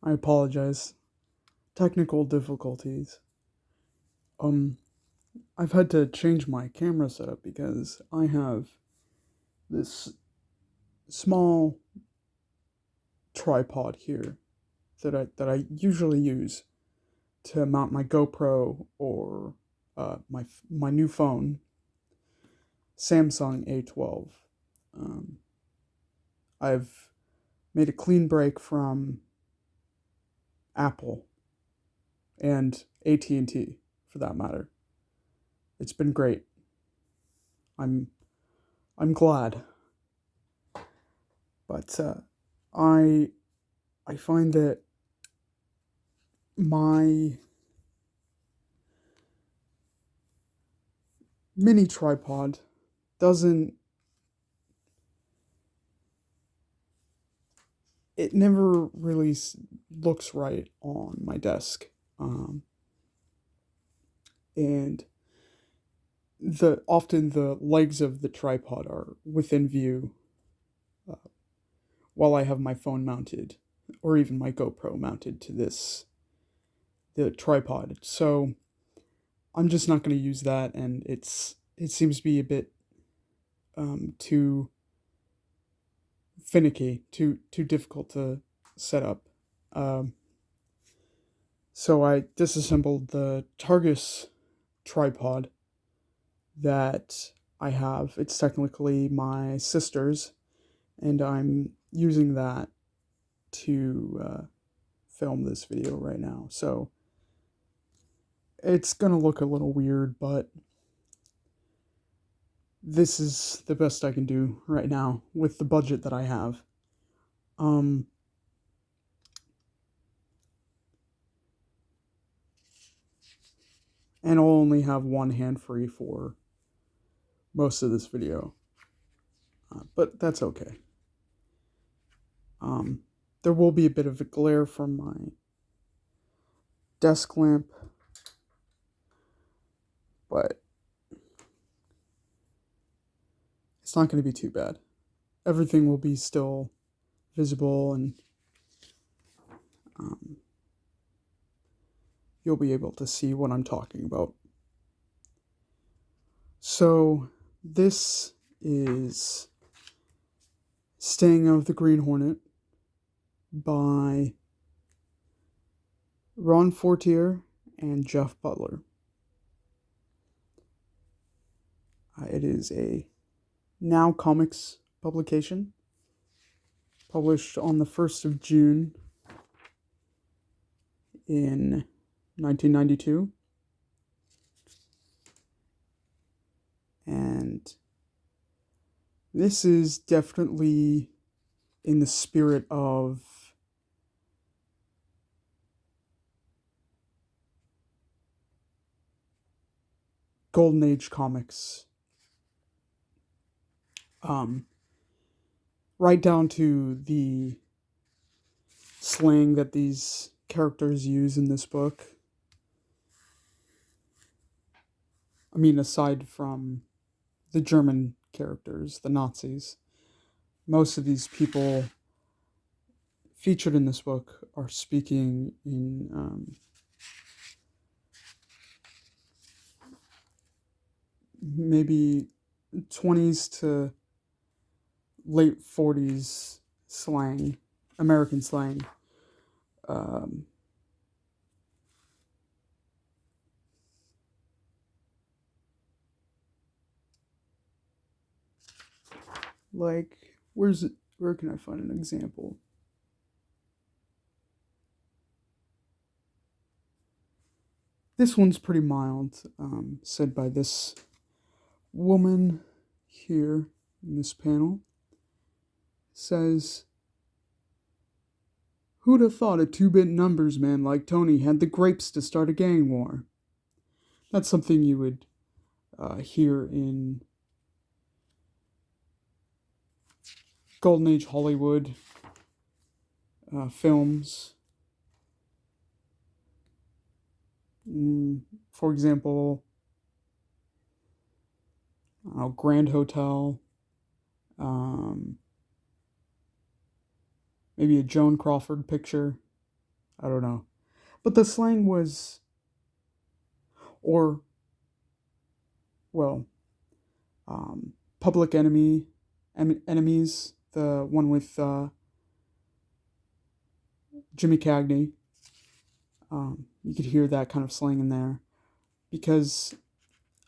I apologize. Technical difficulties. Um, I've had to change my camera setup because I have this small tripod here that I usually use to mount my GoPro or my new phone, Samsung A12. Um, I've made a clean break from Apple and AT&T for that matter. It's been great. I'm I'm glad, but I I find that my mini tripod doesn't it never really looks right on my desk, and the often the legs of the tripod are within view uh, while I have my phone mounted or even my GoPro mounted to the tripod. So I'm just not going to use that, and it seems to be a bit too finicky, too difficult to set up. Um, so I disassembled the Targus tripod that I have. It's technically my sister's, and I'm using that to film this video right now. So it's gonna look a little weird, but this is the best I can do right now with the budget that I have. Um, and I'll only have one hand free for most of this video, but that's okay. Um, there will be a bit of a glare from my desk lamp, but it's not going to be too bad. Everything will be still visible, and um, you'll be able to see what I'm talking about. So, this is Staying of the Green Hornet by Ron Fortier and Jeff Butler. It is a Now Comics publication, published on the 1st of June in 1992. And this is definitely in the spirit of Golden Age comics. Right down to the slang that these characters use in this book. I mean, aside from the German characters, the Nazis, most of these people featured in this book are speaking in maybe 20s to late 40s slang, American slang. Um, like, where can I find an example? This one's pretty mild, said by this woman here in this panel. Says, "Who'd have thought a 2-bit numbers man like Tony had the grapes to start a gang war?" That's something you would hear in Golden Age Hollywood films. For example, Grand Hotel, maybe a Joan Crawford picture. I don't know. But the slang was, or, well, Public Enemy, Enemies, the one with Jimmy Cagney. You could hear that kind of slang in there because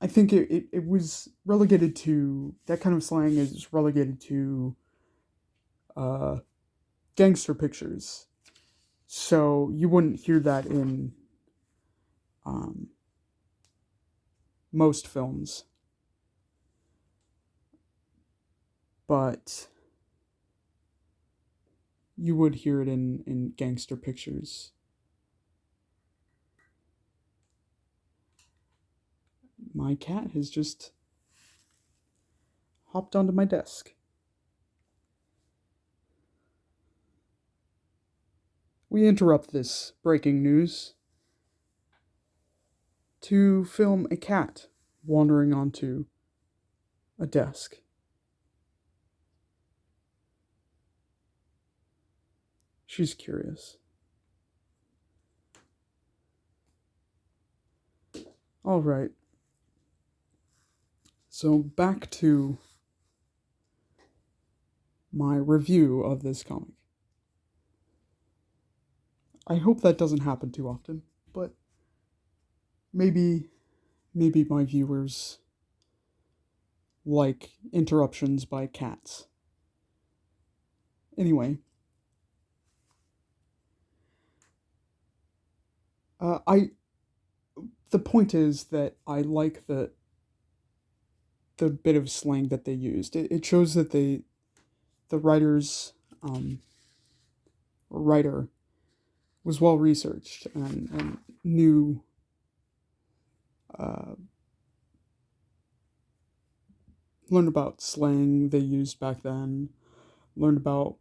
I think it was relegated to, that kind of slang is relegated to uh, gangster pictures. So you wouldn't hear that in um, most films. But you would hear it in gangster pictures. My cat has just hopped onto my desk. We interrupt this breaking news to film a cat wandering onto a desk. She's curious. All right. So back to my review of this comic. I hope that doesn't happen too often, but maybe my viewers like interruptions by cats. Anyway, I the point is that I like the bit of slang that they used. It shows that the writer was well researched and knew uh, learned about slang they used back then, learned about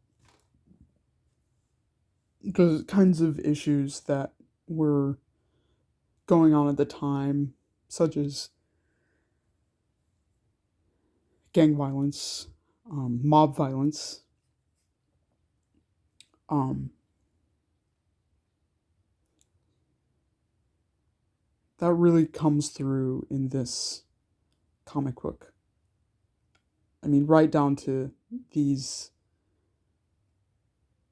the kinds of issues that were going on at the time, such as gang violence, mob violence. Um, that really comes through in this comic book. I mean, right down to these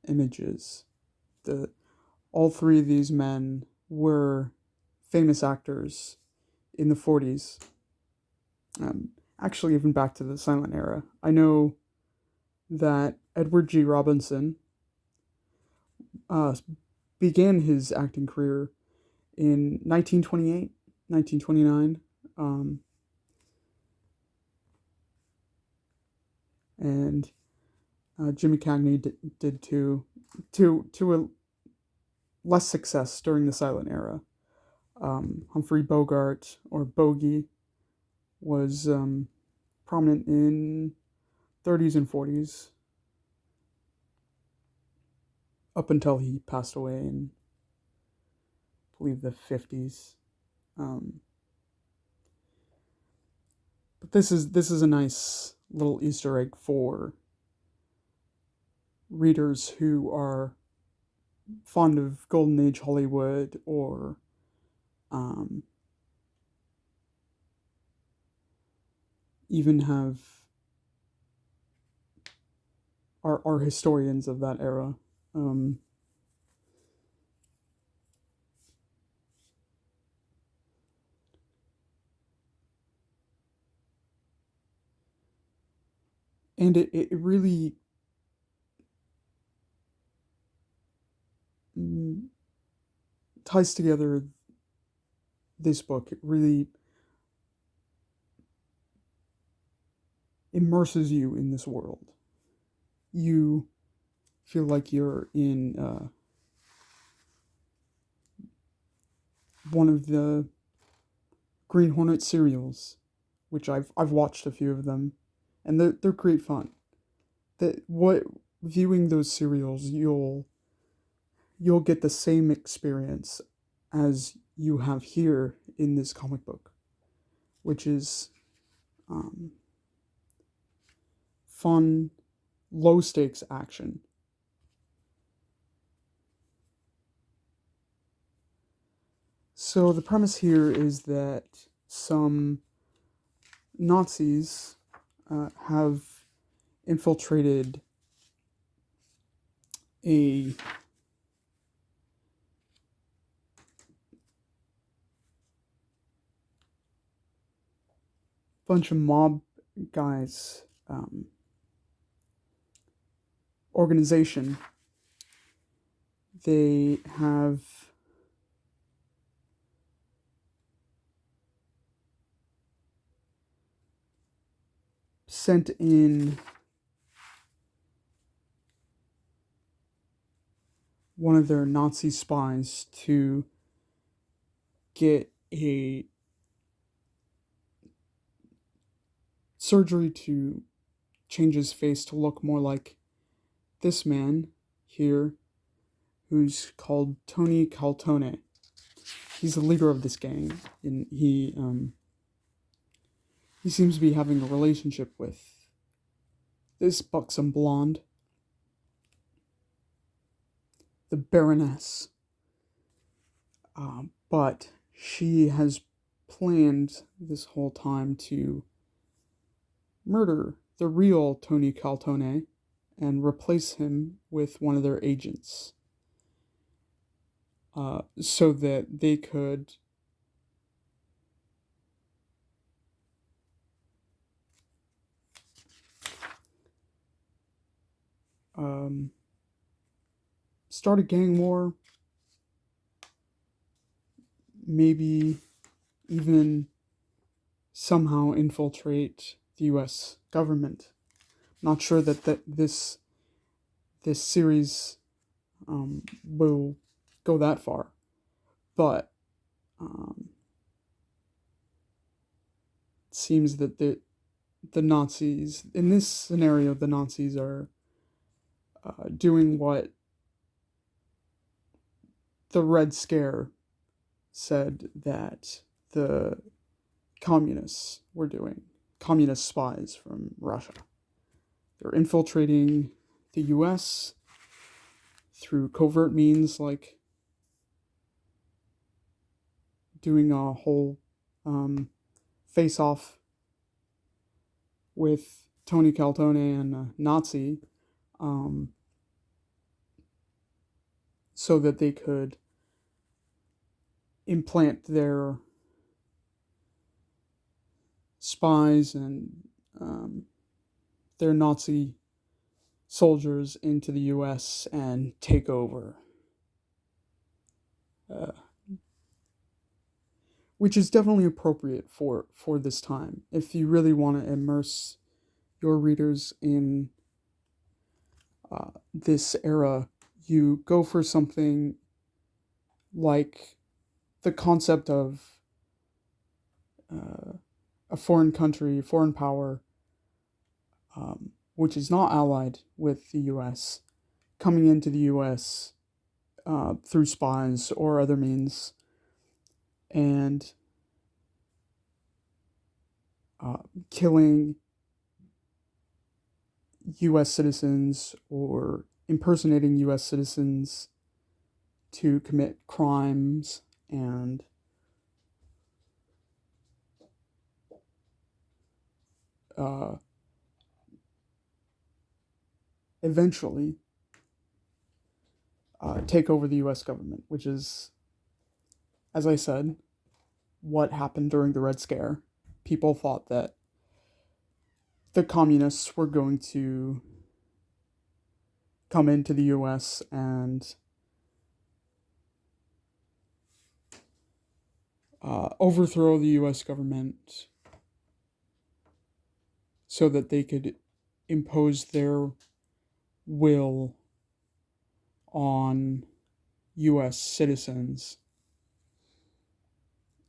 images. The all three of these men were famous actors in the 40s. Um, Actually, even back to the silent era. I know that Edward G. Robinson uh, began his acting career in 1928, 1929. And Jimmy Cagney did too, to a less success during the silent era. Humphrey Bogart, or Bogey, was prominent in 30s and 40s up until he passed away in, I believe, the 50s. Um, but this is a nice little Easter egg for readers who are fond of Golden Age Hollywood, or um, even have are historians of that era. Um, and it really mm, ties together this book. It really immerses you in this world. You feel like you're in one of the Green Hornet serials, which I've watched a few of them, and they're great fun. That what Viewing those serials, you'll get the same experience as you have here in this comic book, which is um, fun, low stakes action. So the premise here is that some Nazis have infiltrated a bunch of mob guys organization. They have sent in one of their Nazi spies to get a surgery to change his face to look more like this man here, who's called Tony Caltone. He's the leader of this gang, and he seems to be having a relationship with this buxom blonde, the Baroness. But she has planned this whole time to murder the real Tony Caltone and replace him with one of their agents, so that they could start a gang war, maybe even somehow infiltrate the U.S. government. Not sure that this series will go that far, but it seems that the Nazis in this scenario, the Nazis are doing what the Red Scare said that the communists were doing. Communist spies from Russia. They're infiltrating the US through covert means like doing a whole face-off with Tony Caltone and a Nazi, so that they could implant their spies and their Nazi soldiers into the U.S. and take over. Which is definitely appropriate for this time. If you really want to immerse your readers in this era, you go for something like the concept of a foreign country, foreign power, which is not allied with the U.S., coming into the U.S. Through spies or other means, and killing U.S. citizens or impersonating U.S. citizens to commit crimes and eventually take over the U.S. government, which is, as I said, what happened during the Red Scare. People thought that the communists were going to come into the U.S. and overthrow the U.S. government so that they could impose their will on U.S. citizens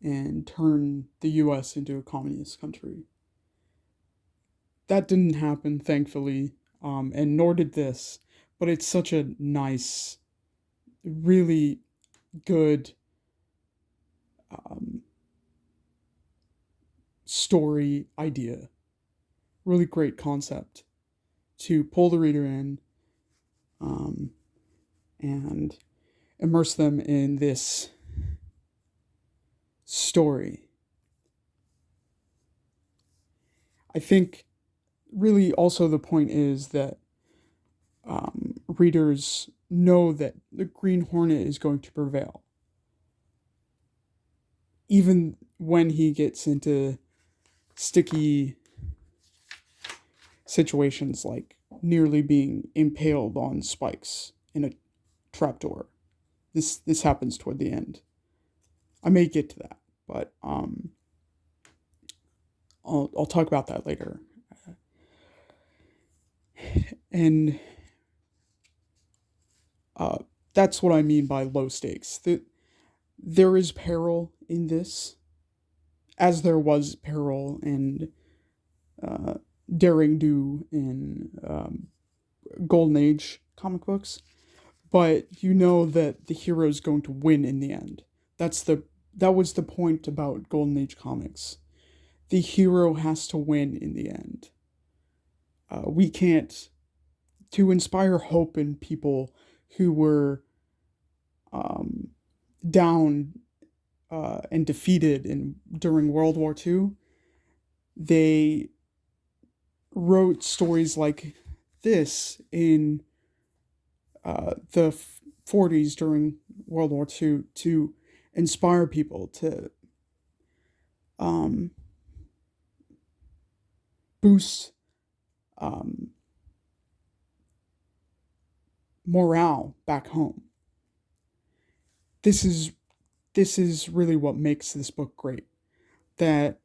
and turn the U.S. into a communist country. That didn't happen, thankfully, and nor did this, but it's such a nice, really good story idea. Really great concept to pull the reader in and immerse them in this story. I think really also the point is that readers know that the Green Hornet is going to prevail. Even when he gets into sticky situations like nearly being impaled on spikes in a trapdoor. This happens toward the end. I may get to that, but I'll talk about that later. And that's what I mean by low stakes. There is peril in this, as there was peril and daring do in Golden Age comic books, but you know that the hero is going to win in the end. That was the point about Golden Age comics. The hero has to win in the end. We can't, to inspire hope in people who were down and defeated during World War II. They wrote stories like this in the 40s during World War II to inspire people to boost morale back home. This is really what makes this book great. That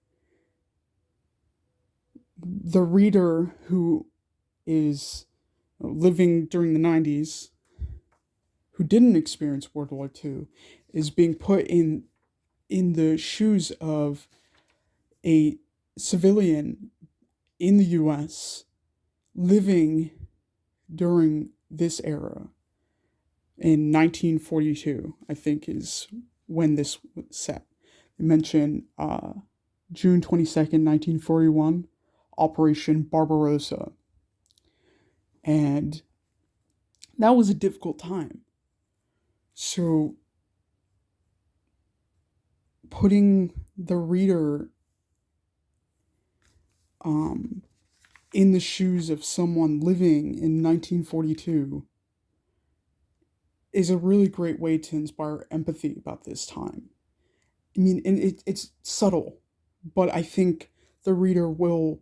the reader who is living during the 90s, who didn't experience World War II, is being put in the shoes of a civilian in the US living during this era in 1942, I think is when this was set. They mention June 22nd, 1941, Operation Barbarossa. And that was a difficult time. So putting the reader in the shoes of someone living in 1942 is a really great way to inspire empathy about this time. I mean, and it's subtle, but I think the reader will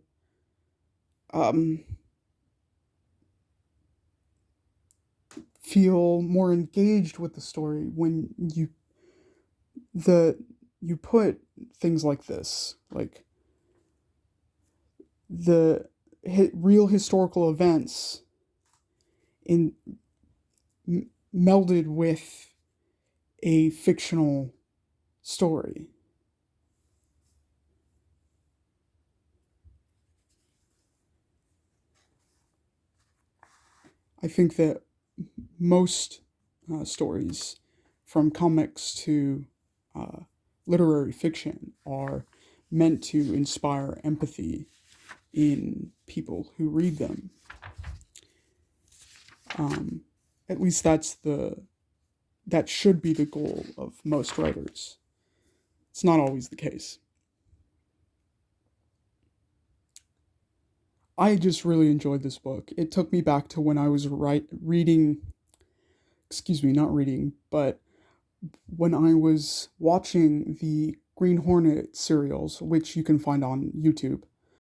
feel more engaged with the story when you put things like this, like the real historical events in melded with a fictional story. I think that most stories, from comics to literary fiction, are meant to inspire empathy in people who read them. At least that should be the goal of most writers. It's not always the case. I just really enjoyed this book. It took me back to when I was reading, not reading, but when I was watching the Green Hornet serials, which you can find on YouTube.